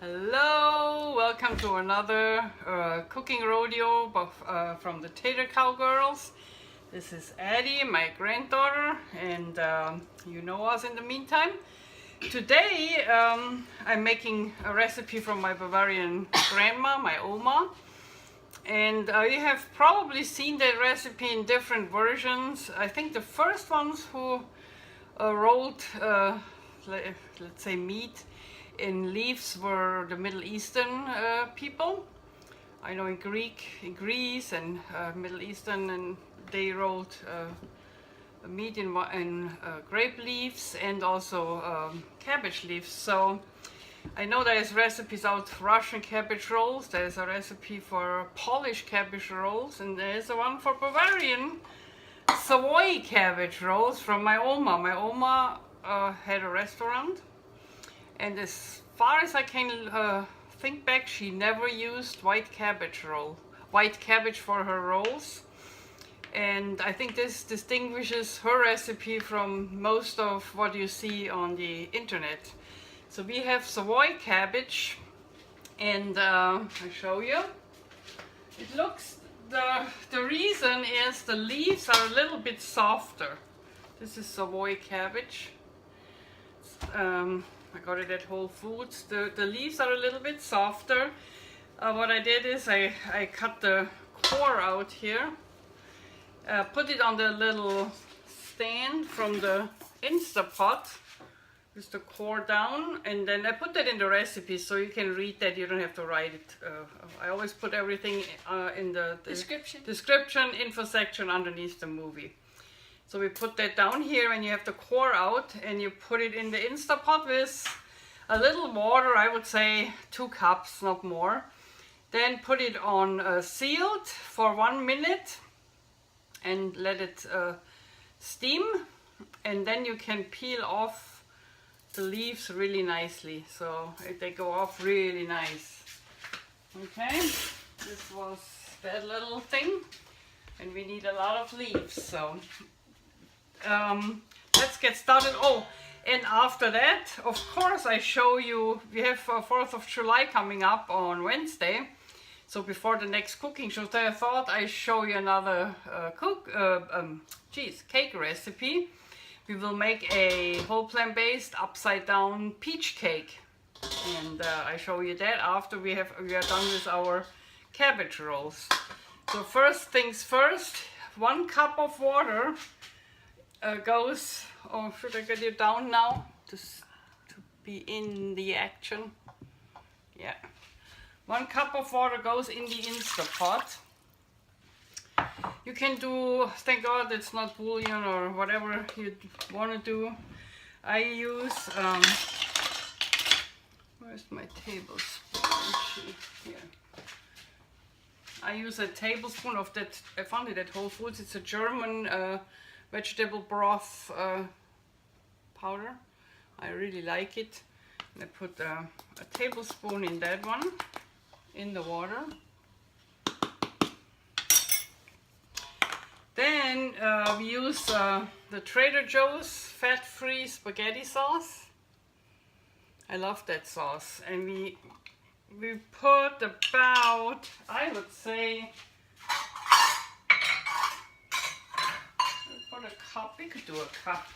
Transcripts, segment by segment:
Hello, welcome to another cooking rodeo from the Tater Cowgirls. This is Addie, my granddaughter, and you know us in the meantime. Today I'm making a recipe from my Bavarian grandma, my Oma. And you have probably seen that recipe in different versions. I think the first ones who rolled, let's say, meat in leaves were the Middle Eastern people. I know in Greece and Middle Eastern, and they rolled meat in grape leaves and also cabbage leaves. So I know there's recipes out for Russian cabbage rolls, there's a recipe for Polish cabbage rolls, and there's one for Bavarian Savoy cabbage rolls from my Oma. My Oma had a restaurant, and as far as I can think back, she never used white cabbage for her rolls. And I think this distinguishes her recipe from most of what you see on the internet. So we have Savoy cabbage, and I'll show you. It looks, the reason is the leaves are a little bit softer. This is Savoy cabbage. I got it at Whole Foods. The leaves are a little bit softer. What I did is I cut the core out here, put it on the little stand from the Instapot, just the core down, and then I put that in the recipe so you can read that. You don't have to write it. I always put everything in the description info section underneath the movie. So we put that down here, and you have the core out, and you put it in the Instapot with a little water, I would say 2 cups, not more. Then put it on sealed for 1 minute and let it steam, and then you can peel off the leaves really nicely, so they go off really nice. Okay, this was that little thing, and we need a lot of leaves, so let's get started. Oh, and after that, of course, I show you, we have 4th of July coming up on Wednesday. So before the next cooking show, I thought I'd show you another cake recipe. We will make a whole plant-based upside down peach cake. And I show you that after we are done with our cabbage rolls. So first things first, 1 cup of water goes, oh, should I get you down now to be in the action? Yeah. 1 cup of water goes in the Instapot. You can do, thank God it's not bouillon or whatever you want to do. I use, where's my tablespoon? Here. I use a tablespoon of that, I found it at Whole Foods. It's a German vegetable broth powder. I really like it. And I put a tablespoon in that one, in the water. Then we use the Trader Joe's fat-free spaghetti sauce. I love that sauce. And we put about, I would say, a cup. We could do a cup.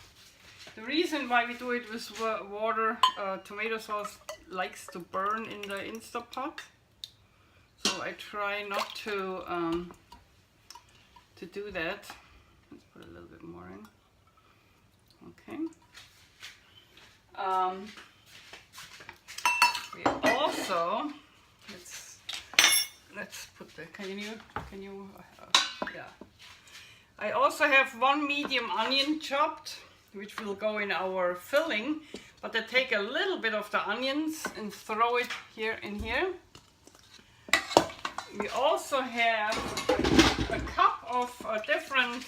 The reason why we do it with water, tomato sauce likes to burn in the Instapot, so I try not to do that. Let's put a little bit more in. Okay. We also let's put the. Can you? Yeah. I also have 1 medium onion chopped, which will go in our filling, but I take a little bit of the onions and throw it in here. We also have a cup of different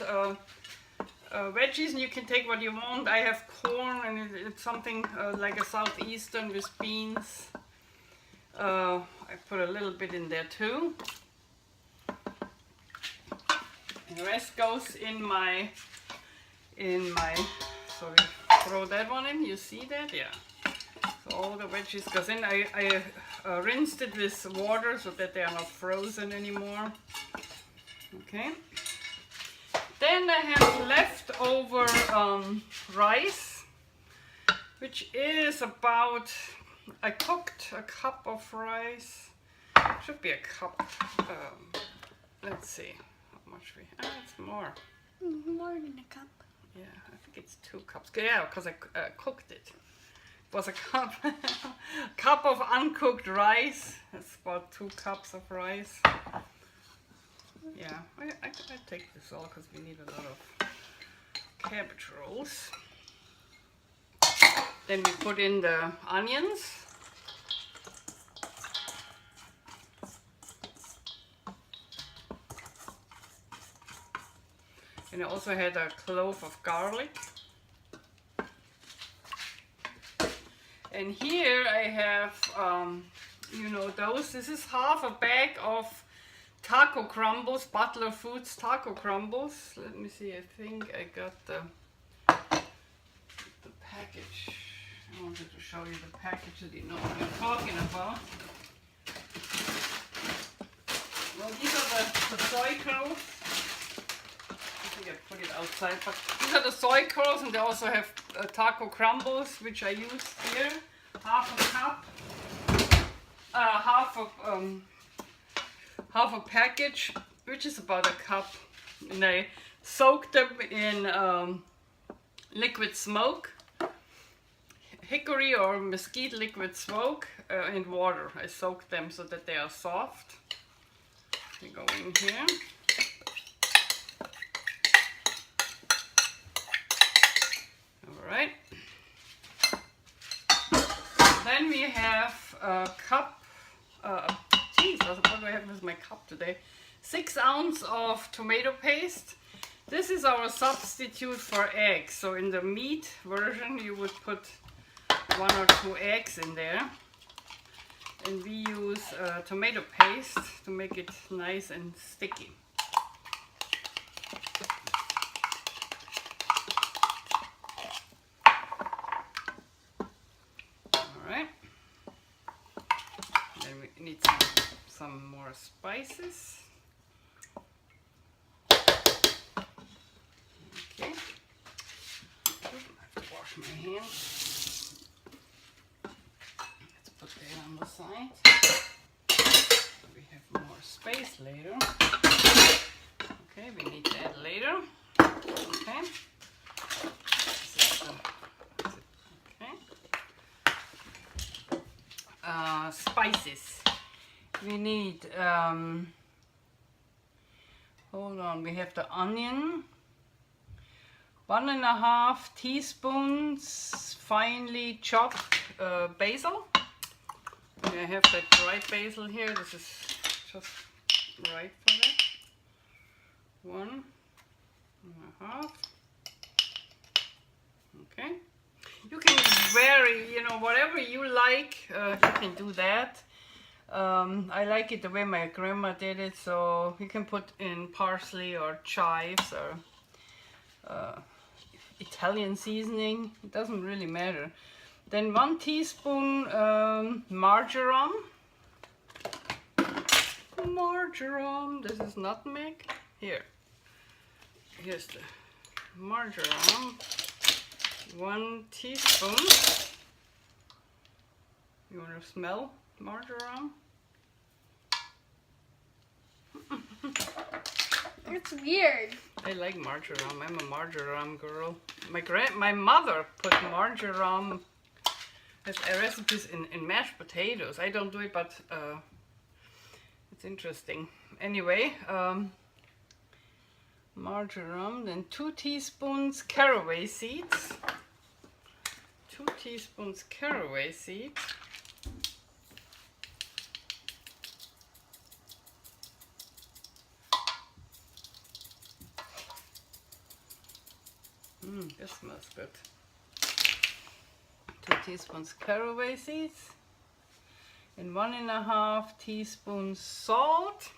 veggies, and you can take what you want. I have corn, and it's something like a southeastern with beans. I put a little bit in there too. And the rest goes in my, so we throw that one in, you see that? Yeah. So all the veggies, because then I rinsed it with water so that they are not frozen anymore. Okay. Then I have leftover rice, which is about, I cooked a cup of rice. Should be a cup. Let's see how much we have. It's more. More than a cup. Yeah, I think it's 2 cups. Yeah, because I cooked it. It was a cup, cup of uncooked rice. That's about 2 cups of rice. Yeah, I take this all because we need a lot of cabbage rolls. Then we put in the onions. And I also had a clove of garlic. And here I have, you know, this is half a bag of taco crumbles, Butler Foods taco crumbles. Let me see, I think I got the package. I wanted to show you the package so you know what I'm talking about. Well, these are the soy curls. I think I put it outside, but these are the soy curls, and they also have taco crumbles, which I used here. Half a cup, half a package, which is about a cup, and I soaked them in liquid smoke, hickory or mesquite liquid smoke, and water. I soaked them so that they are soft. They go in here. All right. Then we have a cup. Geez, what do I have with my cup today? 6 ounces of tomato paste. This is our substitute for eggs. So in the meat version, you would put 1 or 2 eggs in there. And we use tomato paste to make it nice and sticky. Alright. Then we need some more spices. Okay. I have to wash my hands. Let's put that on the side. We have more space later. Okay, we need that later. Okay. Okay. Spices. We need, hold on, we have the onion. 1.5 teaspoons finely chopped basil. I have that dried basil here. This is just right for that. 1.5. Okay. You can vary, you know, whatever you like, you can do that. I like it the way my grandma did it, so you can put in parsley or chives or Italian seasoning. It doesn't really matter. Then 1 teaspoon marjoram. Marjoram. This is nutmeg. Here's the marjoram. 1 teaspoon. You want to smell marjoram? It's weird. I like marjoram. I'm a marjoram girl. My mother put marjoram as recipes in mashed potatoes. I don't do it, but it's interesting. Anyway, marjoram. Then 2 teaspoons caraway seeds. 2 teaspoons caraway seeds. This smells good. 2 teaspoons caraway seeds and 1.5 teaspoons salt.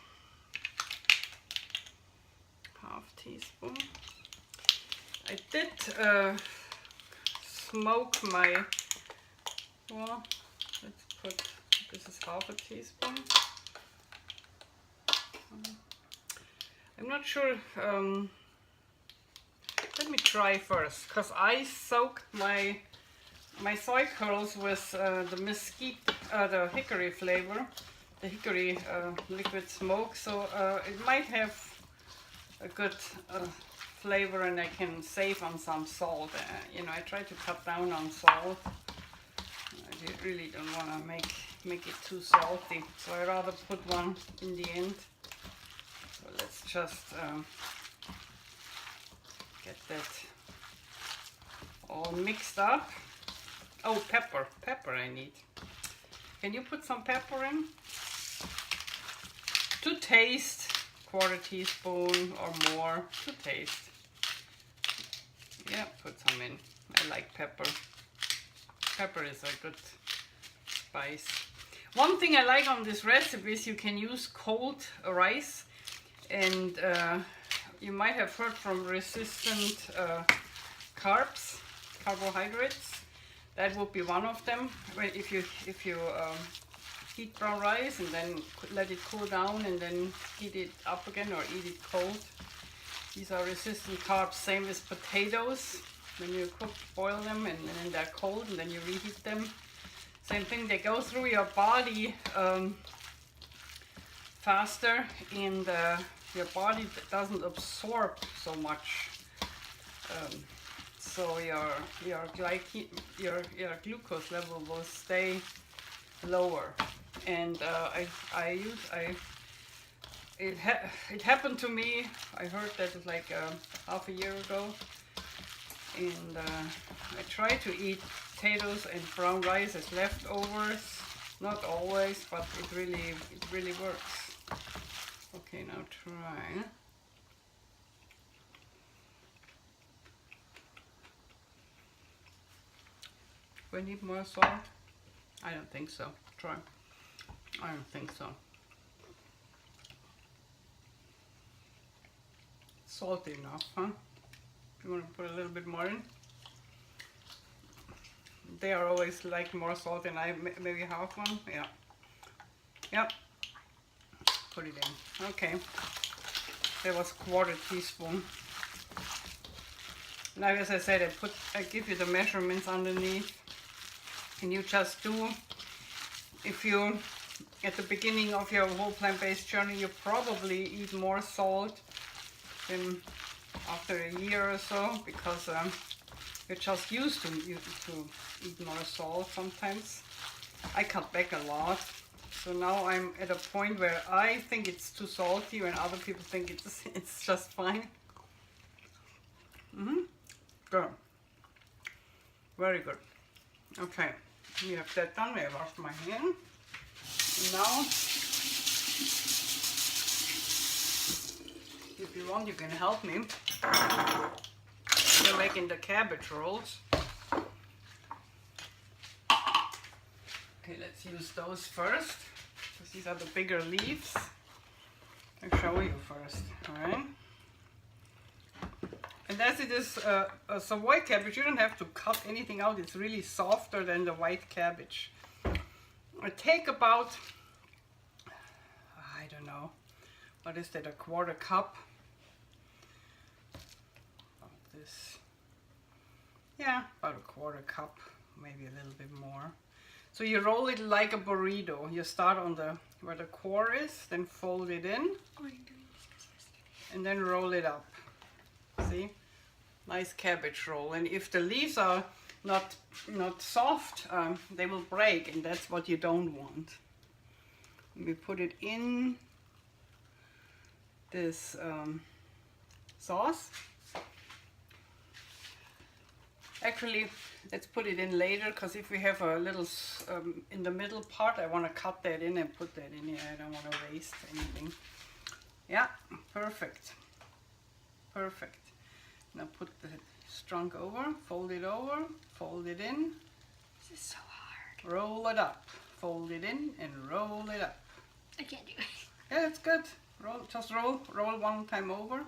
Half teaspoon. I did smoke my Well, let's put, this is half a teaspoon. I'm not sure, let me try first, because I soaked my soy curls with the mesquite, the hickory flavor, the hickory liquid smoke, so it might have a good flavor, and I can save on some salt. You know, I try to cut down on salt. I really don't want to make it too salty, so I rather put one in the end. So let's just get that all mixed up. Oh, pepper I need. Can you put some pepper in? To taste, 1/4 teaspoon or more to taste. Yeah, put some in. I like pepper. Pepper is a good spice. One thing I like on this recipe is you can use cold rice, and you might have heard from resistant carbohydrates. That would be one of them. If you heat brown rice and then let it cool down and then heat it up again or eat it cold. These are resistant carbs. Same as potatoes. When you boil them and then they're cold and then you reheat them. Same thing, they go through your body faster, and your body doesn't absorb so much. So your glucose level will stay lower. And it happened to me. I heard that like half a year ago, and I try to eat potatoes and brown rice as leftovers. Not always, but it really works. Okay, now try. Do I need more salt? I don't think so. Try. I don't think so. Salty enough, huh? You want to put a little bit more in? They are always like more salt than I, maybe half one. Yeah. Yep. Put it in. Okay. There was 1/4 teaspoon. Now, as I said, I give you the measurements underneath, and you just do. If you, at the beginning of your whole plant-based journey, you probably eat more salt than after a year or so, because you're just used to eat more salt sometimes. I cut back a lot, so now I'm at a point where I think it's too salty when other people think it's just fine. Good. Very good. Okay, we have that done. I washed my hand. Now, if you want, you can help me. We're making the cabbage rolls. Okay, let's use those first, because these are the bigger leaves. I'll show you first, alright? And as it is a Savoy cabbage, you don't have to cut anything out. It's really softer than the white cabbage. I take about, I don't know, what is that, a 1/4 cup? About this. Yeah, about a 1/4 cup, maybe a little bit more. So you roll it like a burrito. You start on where the core is, then fold it in, and then roll it up. See? Nice cabbage roll. And if the leaves are not soft, they will break, and that's what you don't want. We put it in this sauce. Actually, let's put it in later, because if we have a little in the middle part, I want to cut that in and put that in here. I don't want to waste anything. Yeah, perfect. Perfect. Now put the strunk over, fold it in. This is so hard. Roll it up, fold it in, and roll it up. I can't do it. Yeah, it's good. Just roll one time over.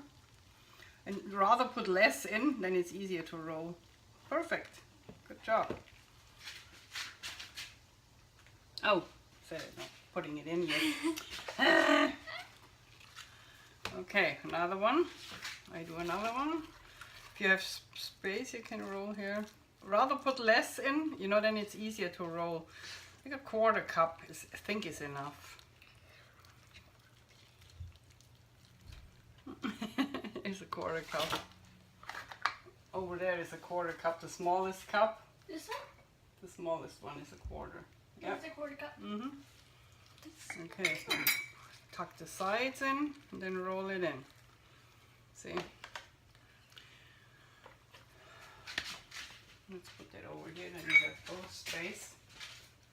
And rather put less in, then it's easier to roll. Perfect. Good job. Oh, sorry, no, putting it in yet. Okay, another one. I do another one. If you have space, you can roll here. Rather put less in, you know, then it's easier to roll. Like a quarter cup is, I think, is enough. It's a quarter cup. Over there is a quarter cup, the smallest cup. This one? The smallest one is a quarter. Yeah. That's a quarter cup. Okay, so tuck the sides in and then roll it in. See? Let's put that over here, then you have both space.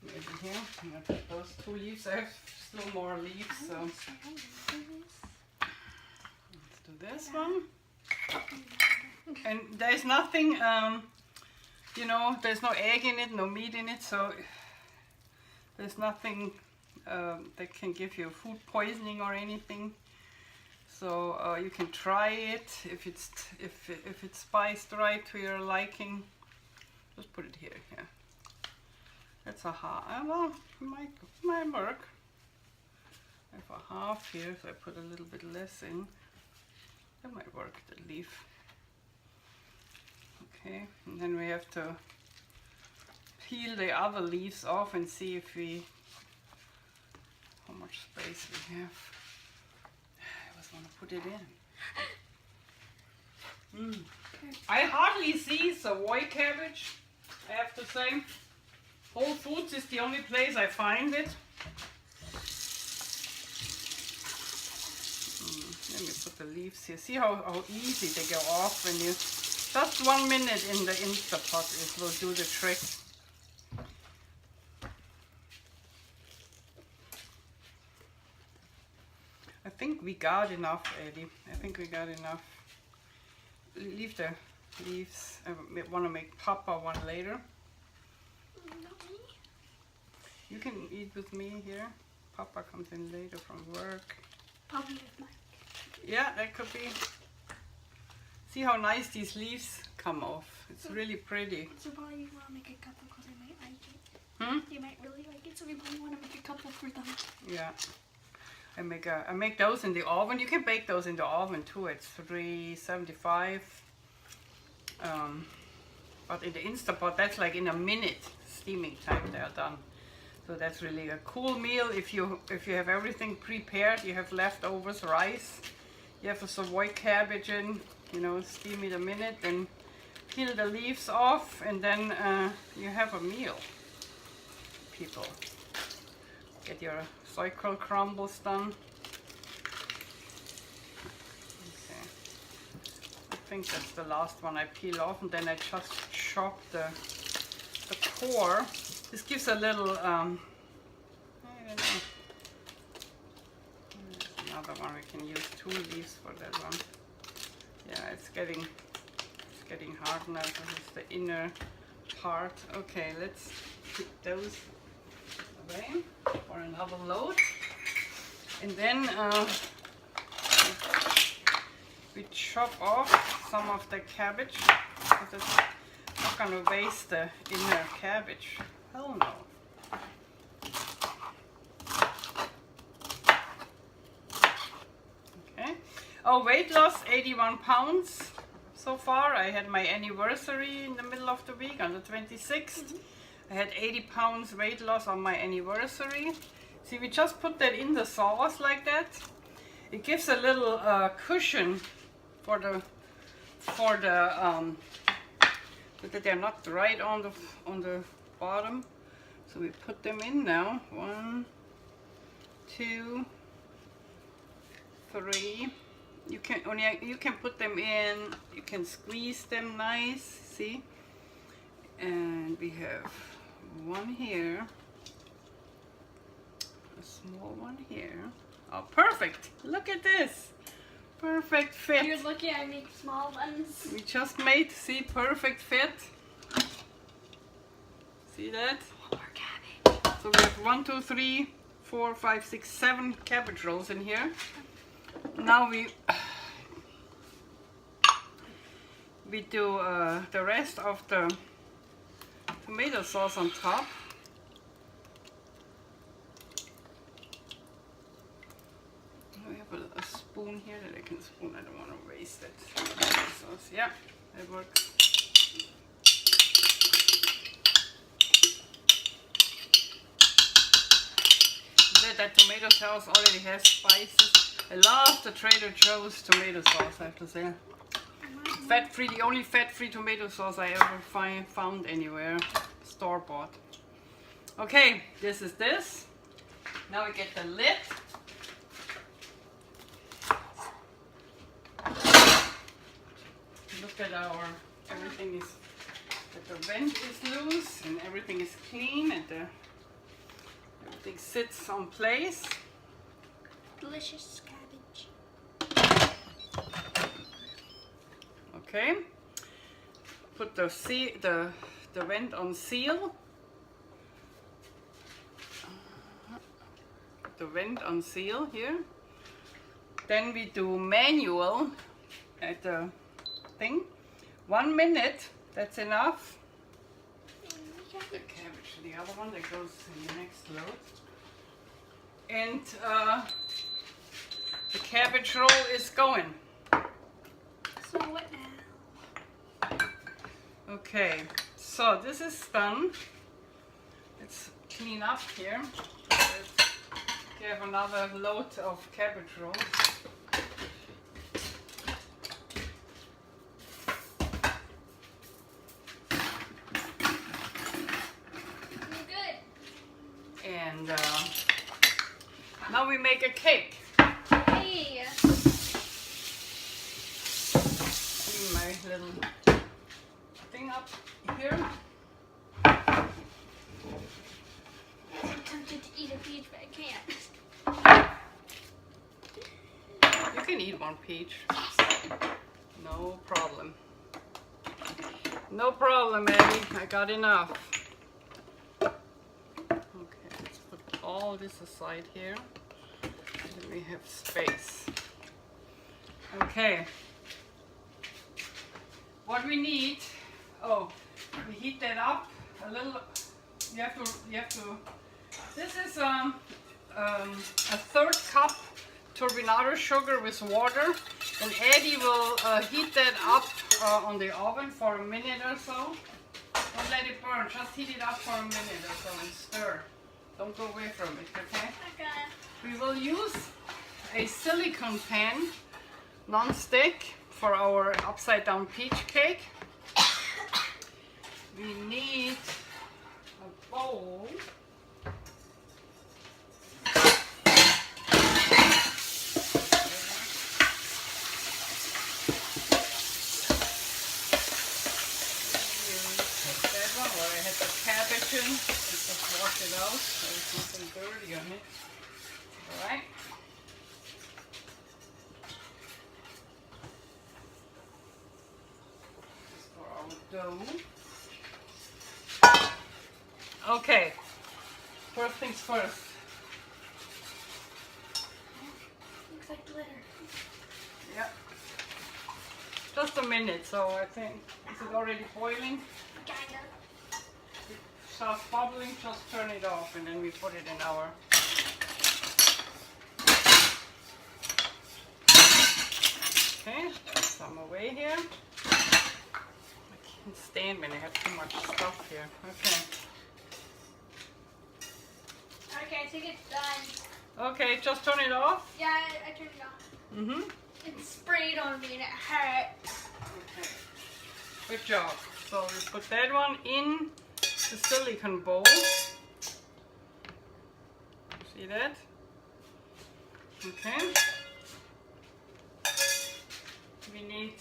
Maybe here. I'm gonna put those 2 leaves. I have still more leaves, so let's do this one. And there's nothing, you know, there's no egg in it, no meat in it, so there's nothing that can give you food poisoning or anything. So you can try it if it's spiced right to your liking. Just put it here. Yeah, that's a half. Well, might work. I have a half here, so I put a little bit less in. That might work. The leaf. Okay, and then we have to peel the other leaves off and see if how much space we have. I always want to put it in. I hardly see Savoy cabbage, I have to say. Whole Foods is the only place I find it. Let me put the leaves here. See how easy they go off when you... Just 1 minute in the Instapot will do the trick. I think we got enough, Eddie. I think we got enough. Leave the leaves. I want to make Papa one later. Not me. You can eat with me here. Papa comes in later from work. Probably with Mike. Yeah, that could be. See how nice these leaves come off. It's really pretty. So probably you want to make a couple because they might like it. They might really like it, so we probably want to make a couple for them. Yeah. I make those in the oven. You can bake those in the oven too. It's 375. But in the Instapot, that's like in a minute steaming time they are done. So that's really a cool meal. If you have everything prepared, you have leftovers, rice, you have a Savoy cabbage in, you know, steam it a minute, then peel the leaves off, and then you have a meal. People, get your soy crumbles done. Okay, I think that's the last one I peel off, and then I just chop the core. This gives a little, I don't know. There's another one. We can use 2 leaves for that one. Yeah, it's getting hard now. This is the inner part. Okay, let's put those away for another load. And then we chop off some of the cabbage because it's not going to waste the inner cabbage. Hell no. Okay. Oh, weight loss 81 pounds so far. I had my anniversary in the middle of the week on the 26th. I had 80 pounds weight loss on my anniversary. See, we just put that in the sauce like that. It gives a little cushion for the so that they're not right on the bottom. So we put them in now. 1, 2, 3. You can put them in. You can squeeze them nice. See, and we have one here, a small one here. Oh, perfect! Look at this. Perfect fit. You're lucky I make small ones. We just made, see, perfect fit. See that? More cabbage. So we have 1, 2, 3, 4, 5, 6, 7 cabbage rolls in here. Now we do the rest of the tomato sauce on top. have a spoon here that I can spoon. I don't want to waste it. Sauce. Yeah, it works. That tomato sauce already has spices. I love the Trader Joe's tomato sauce, I have to say. Fat-free, the only fat-free tomato sauce I ever found anywhere. Store-bought. Okay, this is this. Now we get the lid. Look at everything is, that the vent is loose and everything is clean and everything sits on place. Delicious cabbage. Okay. Put the vent on seal. Put the vent on seal here. Then we do manual at the thing. 1 minute, that's enough. The cabbage, the other one that goes in the next load. And the cabbage roll is going. So what now? Okay, so this is done. Let's clean up here. Let's give another load of cabbage rolls. And now we make a cake. Hey! Clean my little thing up here. I'm tempted to eat a peach, but I can't. You can eat one peach. No problem. No problem, Eddie. I got enough. All this aside here, then we have space. Okay, what we need, we heat that up a little. You have to, this is a 1/3 cup turbinado sugar with water, and Eddie will heat that up on the oven for a minute or so. Don't let it burn, just heat it up for a minute or so and stir. Don't go away from it, okay? Okay. We will use a silicone pan, non-stick, for our upside down peach cake. We need a bowl. That one where I had the cabbage in. Just wash it out. There's nothing dirty on it. Alright. Just for our dough. Okay. First things first. Looks like glitter. Yeah. Just a minute, so I think, is it already boiling? Kinda. It starts bubbling, just turn it off and then we put it in our... Okay, that's some away here. I can't stand when I have too much stuff here. Okay. Okay, I think it's done. Okay, just turn it off. Yeah, I turned it off. Mm-hmm. It sprayed on me and it hurt. Okay. Good job. So we put that one in the silicone bowl. See that? Okay. We need,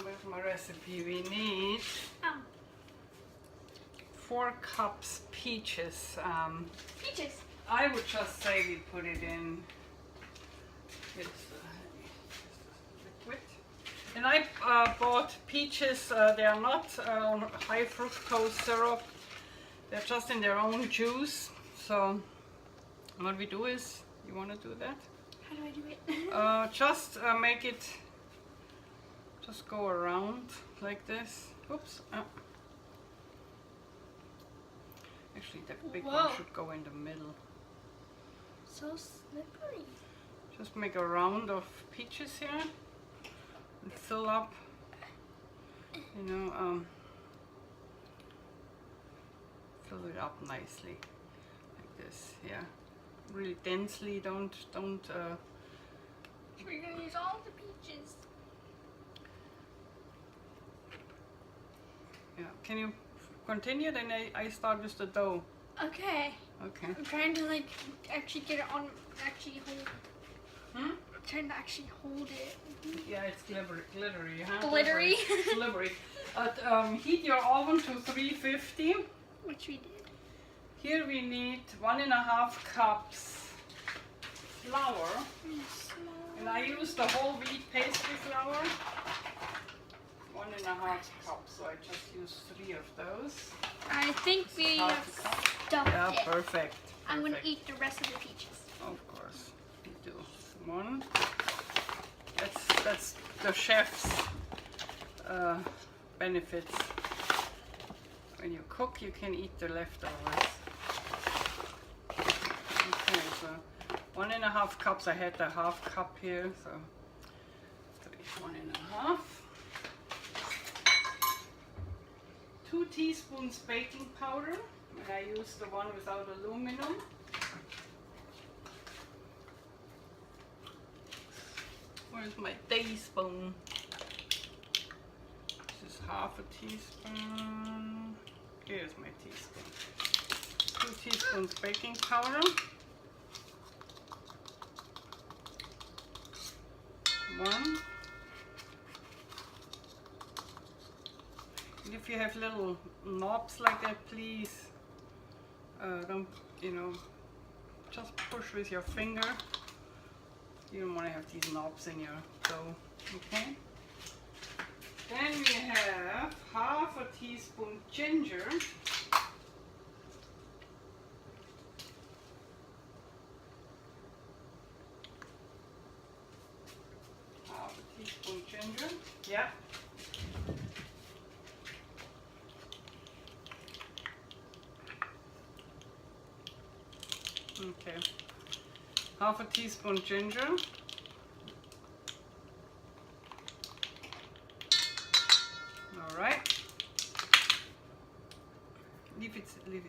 where's my recipe? We need 4 cups peaches. Peaches. I would just say we put it in. It's liquid. And I bought peaches. They are not high fructose syrup. They're just in their own juice. So what we do is, you want to do that? How do I do it? Just make it. Just go around like this. Oops. Actually, the big one should go in the middle. so slippery. Just make a round of peaches here and fill up, you know, fill it up nicely like this. Yeah, really densely. Don't. We're gonna use all the peaches. Yeah. Can you continue? Then I start with the dough. Okay. Okay. I'm trying to like actually get it on. Actually hold. Hmm? I'm trying to actually hold it. Yeah, it's glittery, huh? Glittery. Glittery. Heat your oven to 350. Which we did. Here we need 1.5 cups flour, and I use the whole wheat pastry flour. 1.5 cups, so I just use 3 of those. I think we Half have a cup. stuffed Yeah, it. perfect. I'm gonna Perfect. eat the rest of the peaches. Of course, you do. 1. That's the chef's benefits. When you cook, you can eat the leftovers. Okay, so 1.5 cups. I had the half cup here, so 1.5. 2 teaspoons baking powder, and I use the one without aluminum. Where's my teaspoon? This is half a teaspoon. Here's my teaspoon. 2 teaspoons baking powder. 1. And if you have little knobs like that, please don't, you know, just push with your finger. You don't want to have these knobs in your dough, okay? Then we have half a teaspoon ginger. Half a teaspoon ginger, yeah. Okay. Half a teaspoon ginger. All right. Leave it as it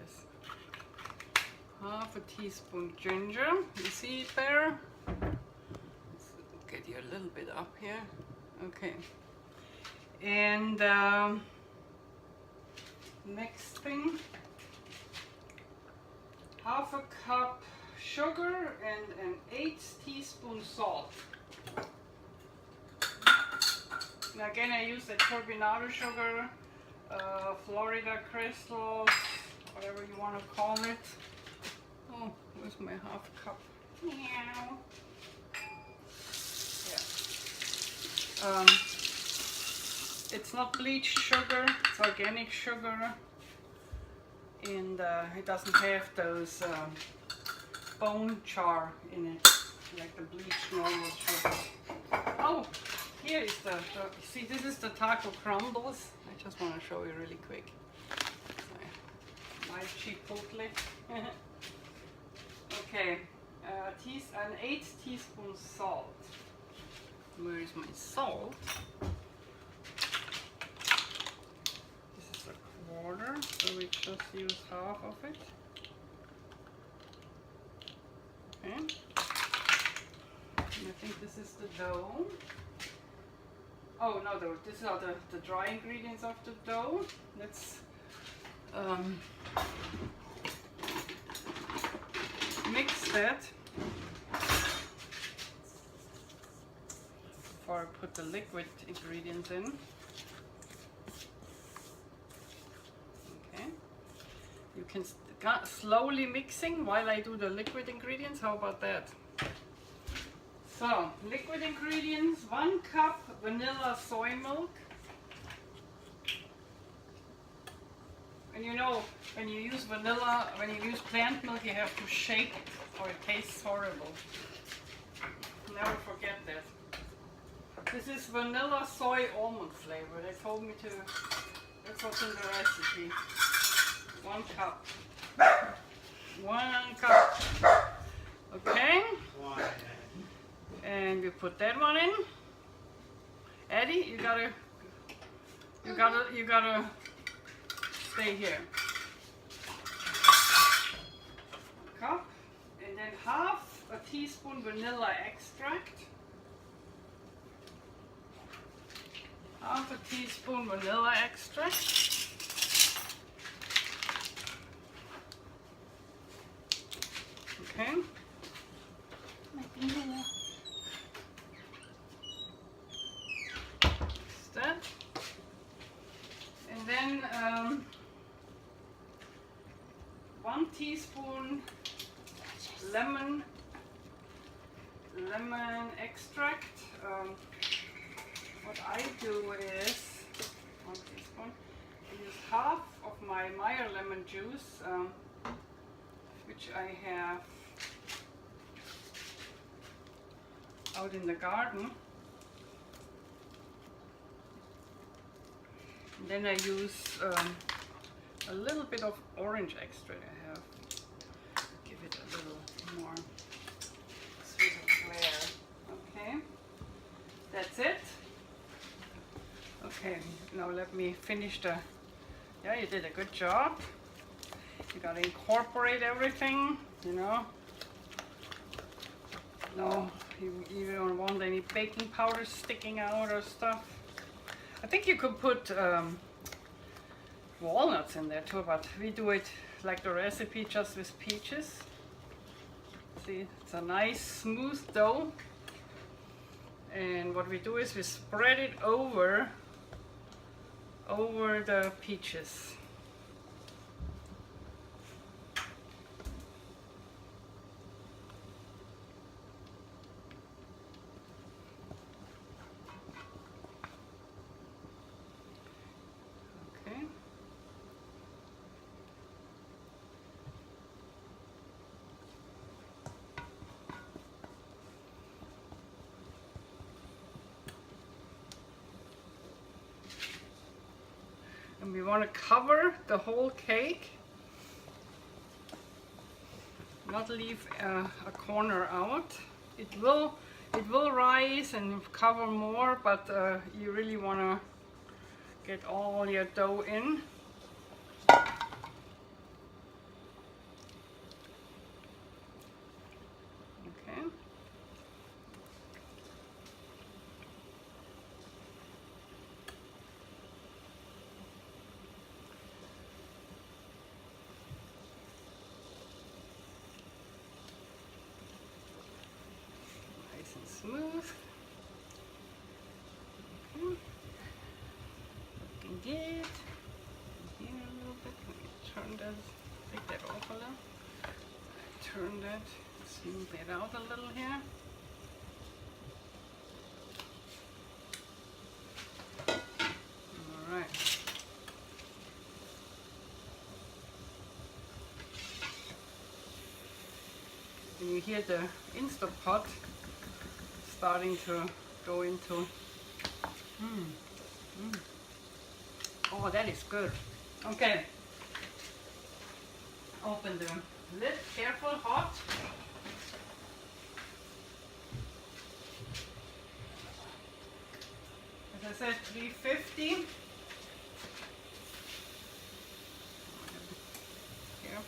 is. Half a teaspoon ginger. You see it better? Let's get you a little bit up here. Okay. And next thing, half a cup sugar and an 8 teaspoon salt. And again, I use the turbinado sugar, Florida crystals, whatever you want to call it. Oh, where's my half cup? Meow. Yeah. It's not bleached sugar, it's organic sugar. And it doesn't have those bone char in it, like the bleached normal sugar. Oh, here is the see, this is the taco crumbles. I just want to show you really quick. My chipotle. Okay, an 8 teaspoons salt. Where is my salt? This is a quarter, so we just use half of it. Okay. And I think this is the dough. Oh no, these are the dry ingredients of the dough. Let's mix that before I put the liquid ingredients in. Okay. You can slowly mixing while I do the liquid ingredients. How about that? So, liquid ingredients, 1 cup vanilla soy milk. And you know, when you use vanilla, when you use plant milk, you have to shake it or it tastes horrible. Never forget that. This is vanilla soy almond flavor. They told me to, that's what's in the recipe. 1 cup. 1 cup. Okay. And we put that one in. Eddie, you gotta stay here. A cup, and then half a teaspoon vanilla extract. Half a teaspoon vanilla extract. Okay. Might be vanilla. That. And then 1 teaspoon lemon extract. What I do is 1 teaspoon. I use half of my Meyer lemon juice, which I have out in the garden. And then I use a little bit of orange extract I have. Give it a little more sweet flair. Okay, that's it. Okay, now let me finish the, yeah, you did a good job. You gotta incorporate everything, you know. No, you don't want any baking powder sticking out or stuff. I think you could put walnuts in there too, but we do it like the recipe, just with peaches. See, it's a nice smooth dough. And what we do is we spread it over the peaches. And we want to cover the whole cake, not leave a corner out. It will rise and cover more, but you really want to get all your dough in. Okay. Smooth. Okay. Looking good. Here a little bit. Let me turn that, take that off a little. Turn that, smooth it out a little here. All right. And you hear the Instapot starting to go into. Oh, that is good. Okay. Open the lid, careful, hot. As I said, 350. Here.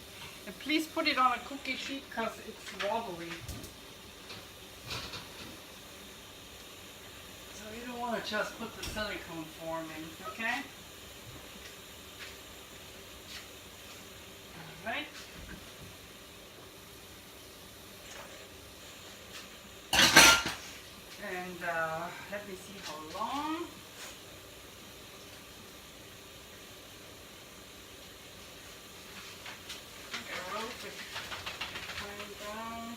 And please put it on a cookie sheet because it's wobbly. You don't want to just put the silicone form in, okay? Alright. And let me see how long. Okay, roll it down.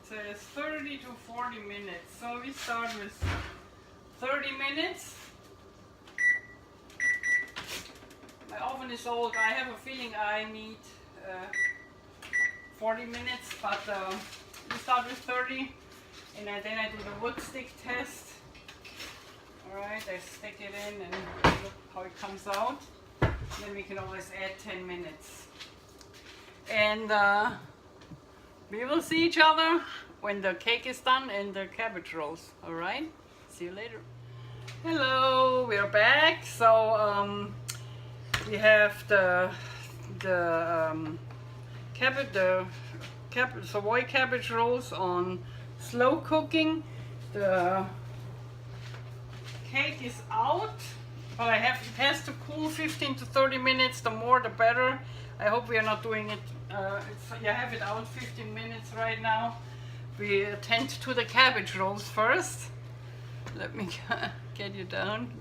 Says 30 to 40 minutes. So we start with 30 minutes. My oven is old. I have a feeling I need 40 minutes, but we start with 30, and then I do the wood stick test. Alright, I stick it in and look how it comes out. Then we can always add 10 minutes. And we will see each other when the cake is done and the cabbage rolls. Alright, see you later. Hello, we're back. So we have the Savoy cabbage rolls on slow cooking. The cake is out, but it has to cool 15 to 30 minutes. The more the better. I hope we are not doing it. You have it out 15 minutes right now. We attend to the cabbage rolls first. Let me get you down.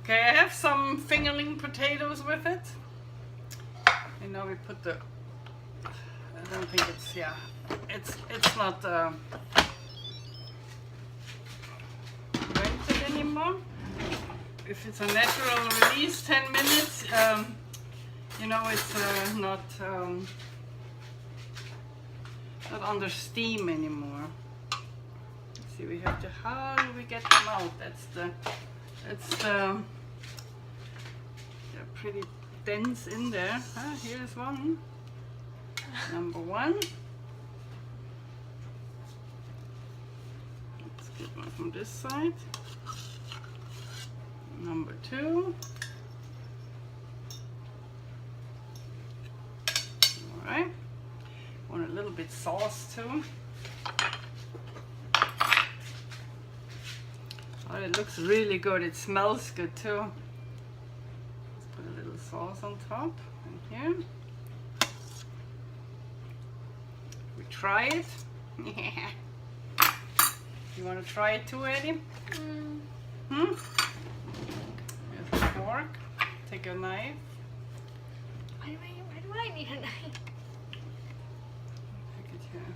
Okay, I have some fingerling potatoes with it. And now we put the. I don't think it's it's not rented anymore. If it's a natural release, 10 minutes. You know, it's not under steam anymore. Let's see, we have to. How do we get them out? They're pretty dense in there. Here's one. Number one. Let's get one from this side. Number two. Alright. Want a little bit sauce too. Oh, it looks really good. It smells good too. Let's put a little sauce on top and here. We try it. You want to try it too, Eddie? Here's a fork. Take a knife. Why do I need a knife? Take it here.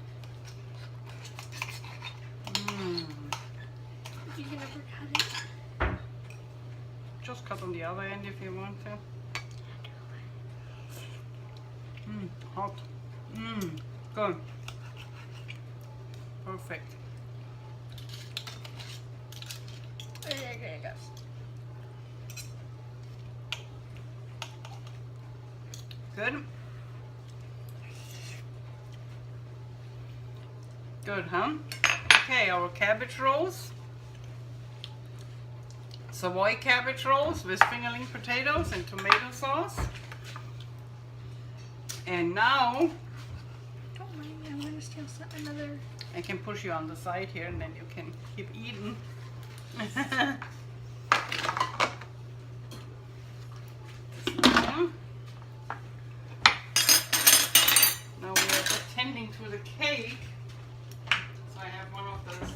You can never cut it. Just cut on the other end if you want to. Hot. Good. Perfect. There it goes. Good. Good, huh? Okay, our cabbage rolls. Savoy cabbage rolls with fingerling potatoes and tomato sauce. And now Don't mind me, I'm gonna steal another. I can push you on the side here and then you can keep eating. Now we are attending to the cake. So I have one of those.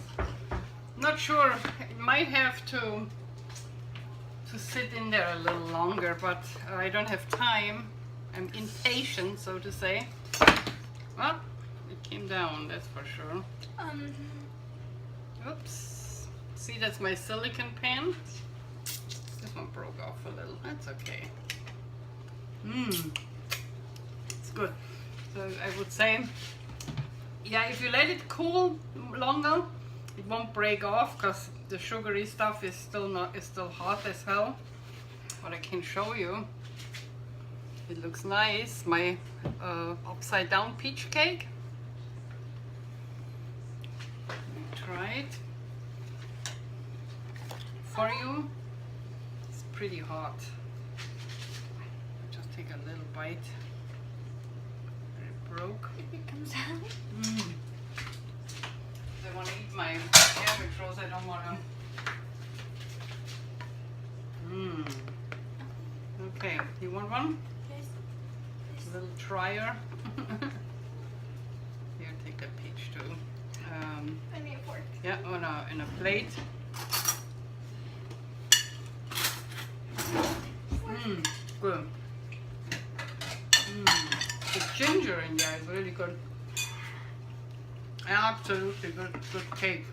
Not sure, it might have to sit in there a little longer, but I don't have time. I'm impatient, so to say. Well, it came down, that's for sure. Oops. See, that's my silicone pan. This one broke off a little. That's okay. It's good. So I would say, yeah, if you let it cool longer, it won't break off because the sugary stuff is still hot as hell. But I can show you. It looks nice. My upside down peach cake. Let me try it for you. It's pretty hot. Just take a little bite. It broke. If it comes out. I want to eat my cabbage rolls. I don't want to. Okay, you want one? Yes. A little trier. Here, take that peach too. I need a fork. Yeah, in a plate. Good. The ginger in there is really good. Absolutely good cake.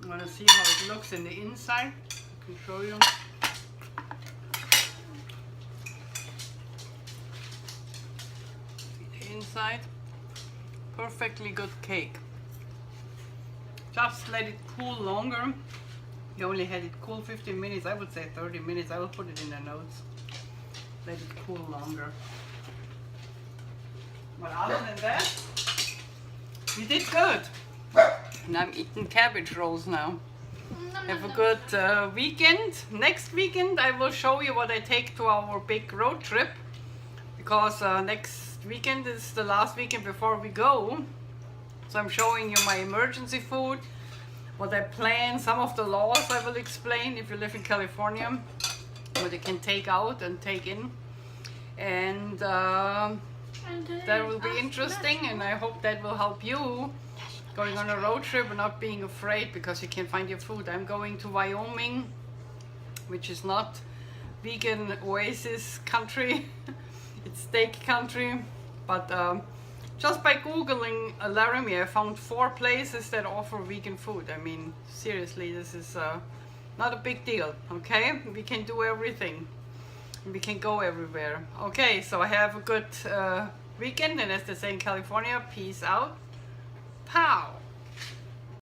I'm gonna see how it looks in the inside. I can show you. The inside. Perfectly good cake. Just let it cool longer. You only had it cool 15 minutes. I would say 30 minutes. I will put it in the notes. Let it cool longer. But other than that, we did good. And I'm eating cabbage rolls now. Have a good weekend. Next weekend I will show you what I take to our big road trip, because next weekend is the last weekend before we go. So I'm showing you my emergency food, what I plan, some of the laws I will explain if you live in California, what you can take out and take in. And that will be interesting, and I hope that will help you going on a road trip and not being afraid because you can find your food. I'm going to Wyoming, which is not vegan oasis country. It's steak country. But just by Googling Laramie, I found 4 places that offer vegan food. I mean, seriously, this is not a big deal, okay? We can do everything. We can go everywhere. Okay, so have a good weekend, and as they say in California, peace out. Pow!